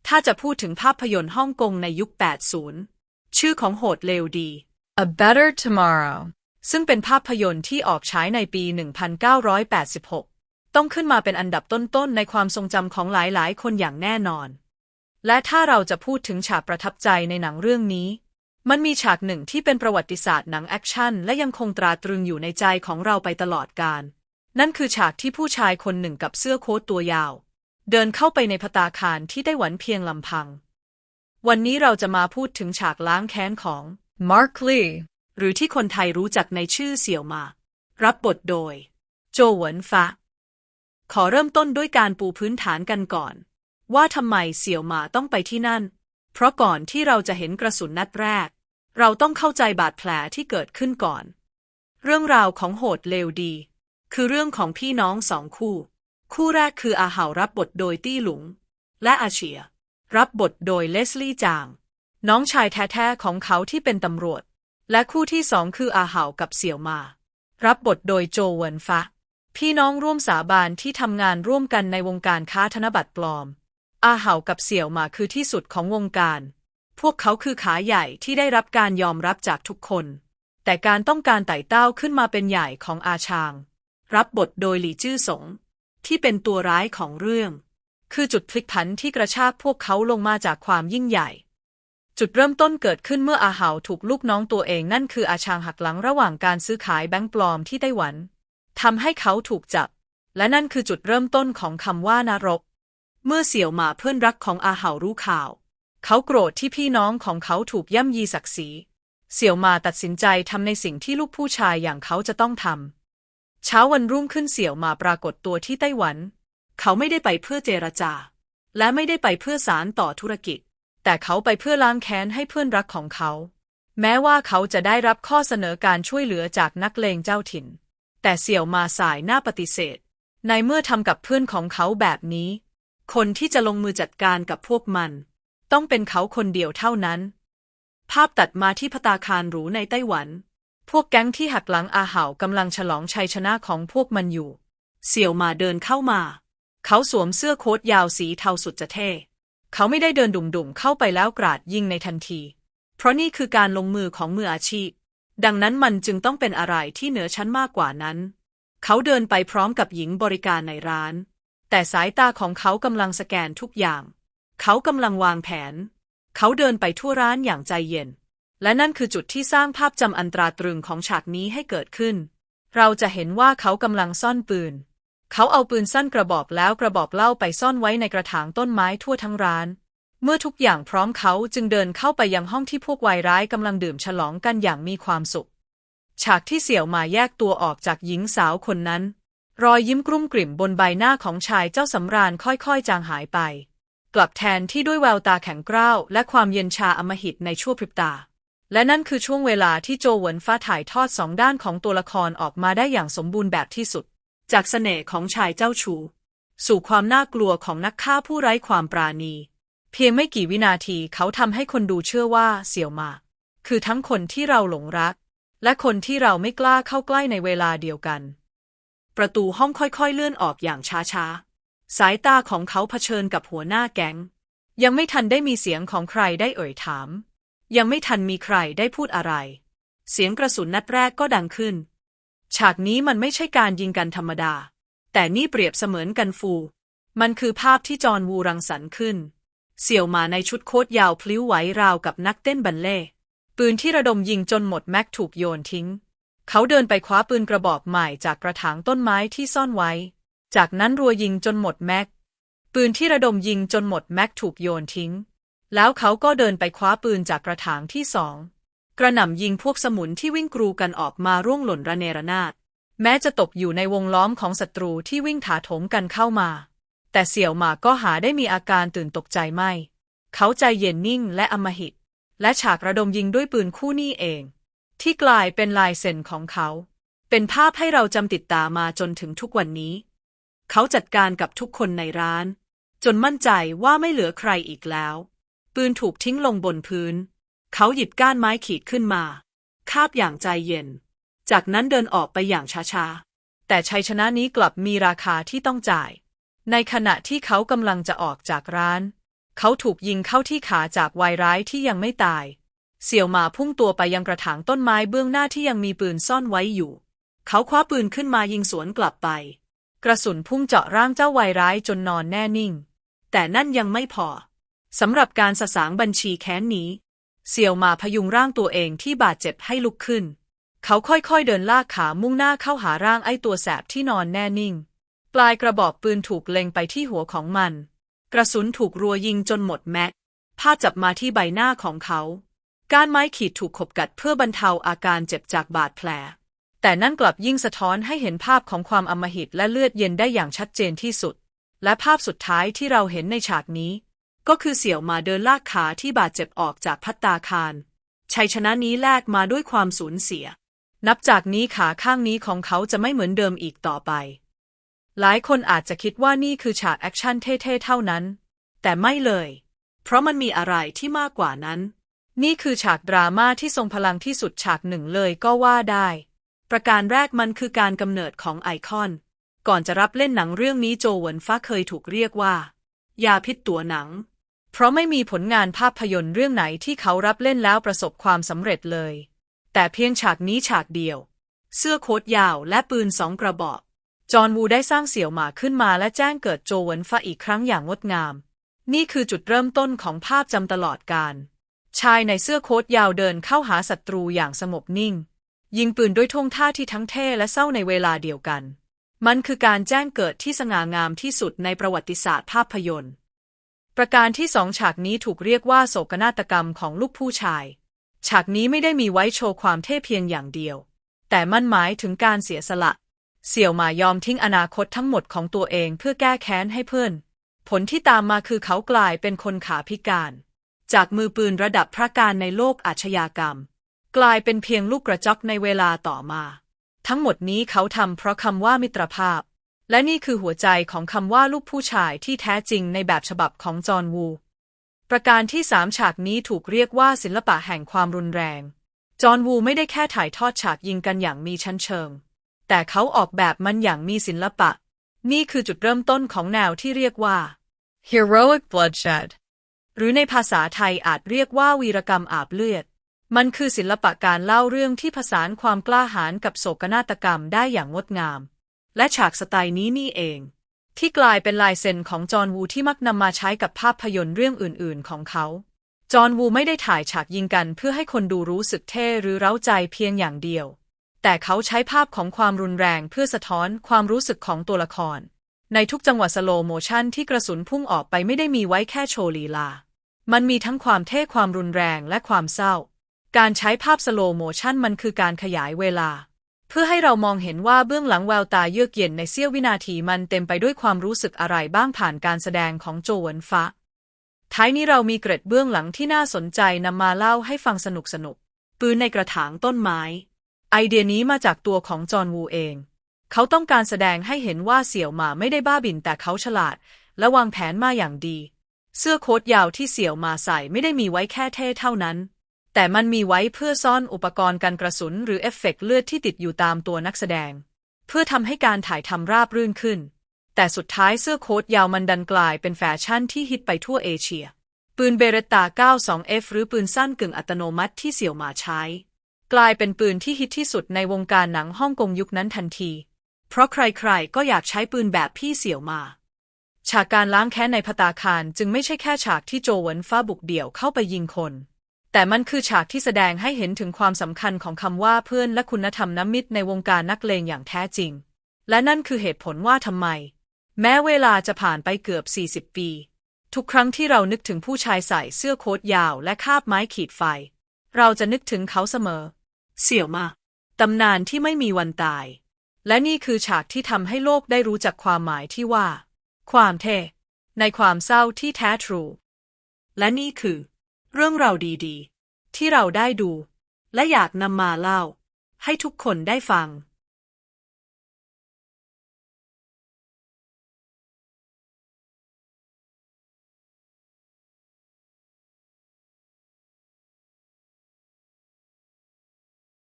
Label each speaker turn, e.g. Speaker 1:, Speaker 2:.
Speaker 1: ถ้าจะพูดถึงภาพยนตร์ฮ่องกงในยุค 80 ชื่อของโหดเลวดี
Speaker 2: A Better Tomorrow
Speaker 1: ซึ่งเป็นภาพยนตร์ที่ออกฉายในปี 1986 ต้องขึ้นมาเป็นอันดับต้นๆในความทรงจำของหลายๆคนอย่างแน่นอน และถ้าเราจะพูดถึงฉากประทับใจในหนังเรื่องนี้มันมีฉากหนึ่งที่เป็นประวัติศาสตร์หนังแอคชั่นและยังคงตราตรึงอยู่ในใจของเราไปตลอดกาลนั่นคือฉากที่ผู้ชายคนหนึ่งกับเสื้อโค้ทตัวยาวเดินเข้าไปในภัตตาคารที่ไต้หวันเพียงลำพังวันนี้เราจะมาพูดถึงฉากล้างแค้นของ
Speaker 2: Mark Lee
Speaker 1: หรือที่คนไทยรู้จักในชื่อเสี่ยวหมารับบทโดยโจเหวินฟ้าขอเริ่มต้นด้วยการปูพื้นฐานกันก่อนว่าทำไมเสี่ยวหมาต้องไปที่นั่นเพราะก่อนที่เราจะเห็นกระสุนนัดแรกเราต้องเข้าใจบาดแผลที่เกิดขึ้นก่อนเรื่องราวของโหดเลวดีคือเรื่องของพี่น้องสองคู่แรกคืออาเหารับบทโดยตี้หลุงและอาเฉียรับบทโดยเลสลี่จางน้องชายแท้ๆของเขาที่เป็นตำรวจและคู่ที่สองคืออาเหากับเสี่ยวมารับบทโดยโจเหวินฟ้าพี่น้องร่วมสาบานที่ทำงานร่วมกันในวงการค้าธนบัตรปลอมอาเหากับเสี่ยวมาคือที่สุดของวงการพวกเขาคือขาใหญ่ที่ได้รับการยอมรับจากทุกคนแต่การต้องการไต่เต้าขึ้นมาเป็นใหญ่ของอาชางรับบทโดยหลี่จื้อสงที่เป็นตัวร้ายของเรื่องคือจุดพลิกผันที่กระชากพวกเขาลงมาจากความยิ่งใหญ่จุดเริ่มต้นเกิดขึ้นเมื่ออาเหาถูกลูกน้องตัวเองนั่นคืออาชางหักหลังระหว่างการซื้อขายแบงก์ปลอมที่ไต้หวันทำให้เขาถูกจับและนั่นคือจุดเริ่มต้นของคำว่านรกเมื่อเสี่ยวหมาเพื่อนรักของอาเหารู้ข่าวเขาโกรธที่พี่น้องของเขาถูกย่ำยีศักดิ์ศรีเสี่ยวหมาตัดสินใจทำในสิ่งที่ลูกผู้ชายอย่างเขาจะต้องทำเช้าวันรุ่งขึ้นเสี่ยวหมาปรากฏตัวที่ไต้หวันเขาไม่ได้ไปเพื่อเจรจาและไม่ได้ไปเพื่อสานต่อธุรกิจแต่เขาไปเพื่อล้างแค้นให้เพื่อนรักของเขาแม้ว่าเขาจะได้รับข้อเสนอการช่วยเหลือจากนักเลงเจ้าถิ่นแต่เสี่ยวหมาสายหน้าปฏิเสธในเมื่อทำกับเพื่อนของเขาแบบนี้คนที่จะลงมือจัดการกับพวกมันต้องเป็นเขาคนเดียวเท่านั้นภาพตัดมาที่ภัตตาคารหรูในไต้หวันพวกแก๊งที่หักหลังอาเหากำลังฉลองชัยชนะของพวกมันอยู่เสี่ยวหมาเดินเข้ามาเขาสวมเสื้อโค้ทยาวสีเทาสุดจะเท่เขาไม่ได้เดินดุ่มๆเข้าไปแล้วกราดยิงในทันทีเพราะนี่คือการลงมือของมืออาชีพดังนั้นมันจึงต้องเป็นอะไรที่เหนือชั้นมากกว่านั้นเขาเดินไปพร้อมกับหญิงบริการในร้านแต่สายตาของเขากำลังสแกนทุกอย่างเขากำลังวางแผนเขาเดินไปทั่วร้านอย่างใจเย็นและนั่นคือจุดที่สร้างภาพจำอันตราตรึงของฉากนี้ให้เกิดขึ้นเราจะเห็นว่าเขากำลังซ่อนปืนเขาเอาปืนสั้นกระบอกแล้วกระบอกเล่าไปซ่อนไว้ในกระถางต้นไม้ทั่วทั้งร้านเมื่อทุกอย่างพร้อมเขาจึงเดินเข้าไปยังห้องที่พวกวายร้ายกำลังดื่มฉลองกันอย่างมีความสุขฉากที่เสี่ยวหมาแยกตัวออกจากหญิงสาวคนนั้นรอยยิ้มกลุ้มกลิ่มบนใบหน้าของชายเจ้าสำราญค่อยๆจางหายไปกลับแทนที่ด้วยแววตาแข็งกร้าวและความเย็นชาอำมหิตในชั่วพริบตาและนั่นคือช่วงเวลาที่โจเหวินฟ้าถ่ายทอดสองด้านของตัวละครออกมาได้อย่างสมบูรณ์แบบที่สุดจากเสน่ห์ของชายเจ้าชู้สู่ความน่ากลัวของนักฆ่าผู้ไร้ความปราณีเพียงไม่กี่วินาทีเขาทำให้คนดูเชื่อว่าเสี่ยวหมาคือทั้งคนที่เราหลงรักและคนที่เราไม่กล้าเข้าใกล้ในเวลาเดียวกันประตูห้องค่อยๆเลื่อนออกอย่างช้าๆสายตาของเขาเผชิญกับหัวหน้าแก๊งยังไม่ทันได้มีเสียงของใครได้เอ่ยถามยังไม่ทันมีใครได้พูดอะไรเสียงกระสุนนัดแรกก็ดังขึ้นฉากนี้มันไม่ใช่การยิงกันธรรมดาแต่นี่เปรียบเสมือนกันฟูมันคือภาพที่จอห์นวูรังสรรค์ขึ้นเสี่ยวหมาในชุดโค้ทยาวพลิ้วไหวราวกับนักเต้นบัลเล่ต์ปืนที่ระดมยิงจนหมดแม็กถูกโยนทิ้งเขาเดินไปคว้าปืนกระบอกใหม่จากกระถางต้นไม้ที่ซ่อนไว้จากนั้นรัวยิงจนหมดแม็กปืนที่ระดมยิงจนหมดแม็กถูกโยนทิ้งแล้วเขาก็เดินไปคว้าปืนจากกระถางที่สองกระหน่ำยิงพวกสมุนที่วิ่งกรูกันออกมาร่วงหล่นระเนระนาดแม้จะตกอยู่ในวงล้อมของศัตรูที่วิ่งถาโถมกันเข้ามาแต่เสี่ยวหมาก็หาได้มีอาการตื่นตกใจไม่เขาใจเย็นนิ่งและอำมหิตและฉากระดมยิงด้วยปืนคู่นี้เองที่กลายเป็นลายเซ็นของเขาเป็นภาพให้เราจำติดตามาจนถึงทุกวันนี้เขาจัดการกับทุกคนในร้านจนมั่นใจว่าไม่เหลือใครอีกแล้วปืนถูกทิ้งลงบนพื้นเขาหยิบก้านไม้ขีดขึ้นมาคาบอย่างใจเย็นจากนั้นเดินออกไปอย่างช้าๆแต่ชัยชนะนี้กลับมีราคาที่ต้องจ่ายในขณะที่เขากำลังจะออกจากร้าน เขาถูกยิงเข้าที่ขาจากวายร้ายที่ยังไม่ตายเสี่ยวหมาพุ่งตัวไปยังกระถางต้นไม้เบื้องหน้าที่ยังมีปืนซ่อนไว้อยู่เขาคว้าปืนขึ้นมายิงสวนกลับไปกระสุนพุ่งเจาะร่างเจ้าวายร้ายจนนอนแน่นิ่งแต่นั่นยังไม่พอสำหรับการสะสางบัญชีแค้นนี้เสี่ยวหมาพยุงร่างตัวเองที่บาดเจ็บให้ลุกขึ้นเขาค่อยๆเดินลากขามุ่งหน้าเข้าหาร่างไอ้ตัวแสบที่นอนแน่นิ่งปลายกระบอกปืนถูกเล็งไปที่หัวของมันกระสุนถูกรัวยิงจนหมดแม็กผ้าจับมาที่ใบหน้าของเขาก้านไม้ขีดถูกขบกัดเพื่อบรรเทาอาการเจ็บจากบาดแผลแต่นั่นกลับยิ่งสะท้อนให้เห็นภาพของความอำมหิตและเลือดเย็นได้อย่างชัดเจนที่สุดและภาพสุดท้ายที่เราเห็นในฉากนี้ก็คือเสี่ยวหมาเดินลากขาที่บาดเจ็บออกจากภัตตาคารชัยชนะนี้แลกมาด้วยความสูญเสียนับจากนี้ขาข้างนี้ของเขาจะไม่เหมือนเดิมอีกต่อไปหลายคนอาจจะคิดว่านี่คือฉากแอคชั่นเท่ๆเท่านั้นแต่ไม่เลยเพราะมันมีอะไรที่มากกว่านั้นนี่คือฉากดราม่าที่ทรงพลังที่สุดฉากหนึ่งเลยก็ว่าได้ประการแรกมันคือการกำเนิดของไอคอนก่อนจะรับเล่นหนังเรื่องนี้โจหวนฟ้าเคยถูกเรียกว่ายาพิษตัวหนังเพราะไม่มีผลงานภาพยนตร์เรื่องไหนที่เขารับเล่นแล้วประสบความสำเร็จเลยแต่เพียงฉากนี้ฉากเดียวเสื้อโค้ทยาวและปืน2 กระบอกจอห์นวูได้สร้างเสี่ยวหมาขึ้นมาและแจ้งเกิดโจหวนฟ้าอีกครั้งอย่างงดงามนี่คือจุดเริ่มต้นของภาพจำตลอดกาลชายในเสื้อโค้ทยาวเดินเข้าหาศัตรูอย่างสงบนิ่งยิงปืนด้วยท่วงท่าที่ทั้งเท่และเศร้าในเวลาเดียวกันมันคือการแจ้งเกิดที่สง่างามที่สุดในประวัติศาสตร์ภาพยนตร์ประการที่2ฉากนี้ถูกเรียกว่าโศกนาฏกรรมของลูกผู้ชายฉากนี้ไม่ได้มีไว้โชว์ความเท่เพียงอย่างเดียวแต่มันหมายถึงการเสียสละเสี่ยวหมายอมทิ้งอนาคตทั้งหมดของตัวเองเพื่อแก้แค้นให้เพื่อนผลที่ตามมาคือเขากลายเป็นคนขาพิการจากมือปืนระดับพระการในโลกอาชญากรรมกลายเป็นเพียงลูกกระจอกในเวลาต่อมาทั้งหมดนี้เขาทำเพราะคำว่ามิตรภาพและนี่คือหัวใจของคำว่าลูกผู้ชายที่แท้จริงในแบบฉบับของจอห์นวูประการที่3ฉากนี้ถูกเรียกว่าศิลปะแห่งความรุนแรงจอห์นวูไม่ได้แค่ถ่ายทอดฉากยิงกันอย่างมีชั้นเชิงแต่เขาออกแบบมันอย่างมีศิลปะนี่คือจุดเริ่มต้นของแนวที่เรียกว่า
Speaker 2: Heroic bloodshed
Speaker 1: หรือในภาษาไทยอาจเรียกว่าวีรกรรมอาบเลือดมันคือศิลปะการเล่าเรื่องที่ผสานความกล้าหาญกับโศกนาฏกรรมได้อย่างงดงามและฉากสไตล์นี้นี่เองที่กลายเป็นลายเซ็นของจอห์นวูที่มักนำมาใช้กับภาพยนตร์เรื่องอื่นๆของเขาจอห์นวูไม่ได้ถ่ายฉากยิงกันเพื่อให้คนดูรู้สึกเท่หรือเร้าใจเพียงอย่างเดียวแต่เขาใช้ภาพของความรุนแรงเพื่อสะท้อนความรู้สึกของตัวละครในทุกจังหวะสโลโมชั่นที่กระสุนพุ่งออกไปไม่ได้มีไว้แค่โชว์ลีลามันมีทั้งความเท่ความรุนแรงและความเศร้าการใช้ภาพสโลโมชั่นมันคือการขยายเวลาเพื่อให้เรามองเห็นว่าเบื้องหลังแววตาเยือกเย็นในเสี้ยววินาทีมันเต็มไปด้วยความรู้สึกอะไรบ้างผ่านการแสดงของโจหวนฟ้าท้ายนี้เรามีเกร็ดเบื้องหลังที่น่าสนใจนำมาเล่าให้ฟังสนุกปืนในกระถางต้นไม้ไอเดียนี้มาจากตัวของจอห์นวูเองเขาต้องการแสดงให้เห็นว่าเสี่ยวหมาไม่ได้บ้าบิ่นแต่เขาฉลาดและวางแผนมาอย่างดีเสื้อโค้ทยาวที่เสี่ยวหมาใส่ไม่ได้มีไว้แค่เท่เท่านั้นแต่มันมีไว้เพื่อซ่อนอุปกรณ์กันกระสุนหรือเอฟเฟกต์เลือดที่ติดอยู่ตามตัวนักแสดงเพื่อทำให้การถ่ายทำราบรื่นขึ้นแต่สุดท้ายเสื้อโค้ทยาวมันดันกลายเป็นแฟชั่นที่ฮิตไปทั่วเอเชียปืนเบเรตตา 92F หรือปืนสั้นกึ่งอัตโนมัติที่เสี่ยวหมาใช้กลายเป็นปืนที่ฮิตที่สุดในวงการหนังฮ่องกงยุคนั้นทันทีเพราะใครๆก็อยากใช้ปืนแบบพี่เสี่ยวหมาฉากการล้างแค้นในภัตตาคารจึงไม่ใช่แค่ฉากที่โจหวนฟ้าบุกเดี่ยวเข้าไปยิงคนแต่มันคือฉากที่แสดงให้เห็นถึงความสำคัญของคำว่าเพื่อนและคุณธรรมน้ำมิตรในวงการนักเลงอย่างแท้จริงและนั่นคือเหตุผลว่าทำไมแม้เวลาจะผ่านไปเกือบ40 ปีทุกครั้งที่เรานึกถึงผู้ชายใส่เสื้อโค้ทยาวและคาบไม้ขีดไฟเราจะนึกถึงเขาเสมอเสี่ยวหมาตำนานที่ไม่มีวันตายและนี่คือฉากที่ทำให้โลกได้รู้จักความหมายที่ว่าความเท่ในความเศร้าที่แท้ทรูและนี่คือเรื่องราวดีๆที่เราได้ดูและอยากนำมาเล่าให้ทุกคนได้ฟัง